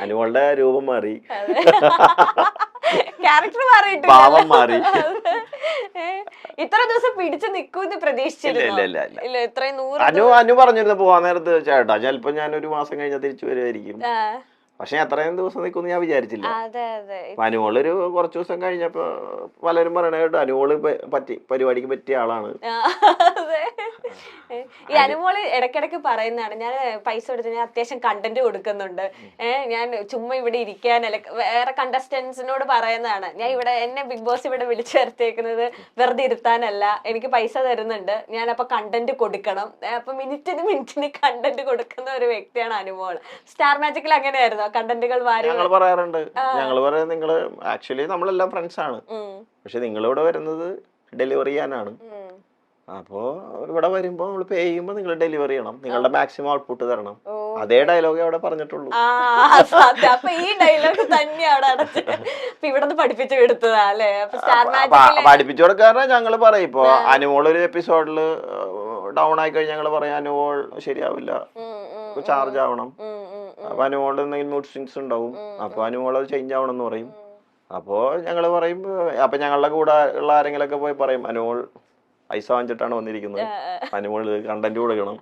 അനുമോളുടെ രൂപം മാറി, ക്യാരക്ടർ മാറിയിട്ടില്ല, ഭാവം മാറി. ഇത്ര ദിവസം പിടിച്ചു നിക്കൂന്ന് പ്രതീക്ഷിച്ചിരുന്നു. ഇല്ല ഇത്രയും 100 അനു പറഞ്ഞിരുന്നു പോവാൻ നേരത്ത് ചേട്ടാ ചിലപ്പോ ഞാൻ ഒരു മാസം കഴിഞ്ഞാൽ തിരിച്ചു വരുമായിരിക്കും. പക്ഷെ അത്രയും ദിവസം നിൽക്കുമെന്ന് ഞാൻ വിചാരിച്ചില്ല. അനുമോളൊരു കുറച്ചു ദിവസം കഴിഞ്ഞപ്പോ പലരും പറയണ കേട്ടോ അനുമോള് പരിപാടിക്ക് പറ്റിയ ആളാണ്. ഈ അനുമോള് ഇടയ്ക്കിടയ്ക്ക് പറയുന്നതാണ്, ഞാൻ പൈസ കൊടുത്ത് ഞാൻ അത്യാവശ്യം കണ്ടന്റ് കൊടുക്കുന്നുണ്ട്, ഞാൻ ചുമ്മാ ഇവിടെ ഇരിക്കാനല്ല. വേറെ കണ്ടസ്റ്റൻസിനോട് പറയുന്നതാണ്, ഞാൻ ഇവിടെ എന്നെ ബിഗ് ബോസ് ഇവിടെ വിളിച്ചു വരുത്തേക്കുന്നത് വെറുതെ ഇരുത്താനല്ല, എനിക്ക് പൈസ തരുന്നുണ്ട്, ഞാൻ അപ്പൊ കണ്ടന്റ് കൊടുക്കണം. അപ്പൊ മിനിറ്റിന് കണ്ടന്റ് കൊടുക്കുന്ന ഒരു വ്യക്തിയാണ് അനുമോൾ. സ്റ്റാർ മാജിക്കിൽ അങ്ങനെയായിരുന്നു, കണ്ടന്റുകൾ ഞങ്ങൾ പറയാറുണ്ട്. ഞങ്ങൾ പറയുന്നത് നിങ്ങള് ആക്ച്വലി നമ്മളെല്ലാം ഫ്രണ്ട്സ് ആണ്, പക്ഷെ നിങ്ങളിവിടെ വരുന്നത് ഡെലിവറി ചെയ്യാനാണ്. അപ്പോ ഇവിടെ വരുമ്പോ നമ്മൾ പേ ചെയ്യുമ്പോ നിങ്ങൾ ഡെലിവറി ചെയ്യണം, നിങ്ങളുടെ മാക്സിമം ഔട്ട്പുട്ട് തരണം. അതേ ഡയലോഗ് അവിടെ പറഞ്ഞിട്ടുള്ളൂ. അപ്പൊ ഈ ഡയലോഗ് തന്നെ അവിടെ അടച്ച് ഇവിടെ പഠിപ്പിച്ചു കൊടുത്തതാ അല്ലേ? പഠിപ്പിച്ചു കൊടുക്കാറ് ഞങ്ങൾ പറയും. ഇപ്പൊ അനുമോൾ ഒരു എപ്പിസോഡില് ഡൗൺ ആയി കഴിഞ്ഞാൽ ഞങ്ങൾ പറയാം അനുമോൾ ശരിയാവില്ല, ചാർജ് ആവണം. അപ്പൊ അനുമോളുടെ എന്തെങ്കിലും മൂഡ് സ്വിങ്സ് ഉണ്ടാവും, അപ്പൊ അനുമോൾ അത് ചേഞ്ച് ആവണം എന്ന് പറയും. അപ്പോ ഞങ്ങള് പറയും, അപ്പൊ ഞങ്ങളുടെ കൂടെ ഉള്ള ആരെങ്കിലും ഒക്കെ പോയി പറയും അനുമോൾ പൈസ വാങ്ങിച്ചിട്ടാണ് വന്നിരിക്കുന്നത്, അനുമോൾ കണ്ടന്റ് കൊടുക്കണം.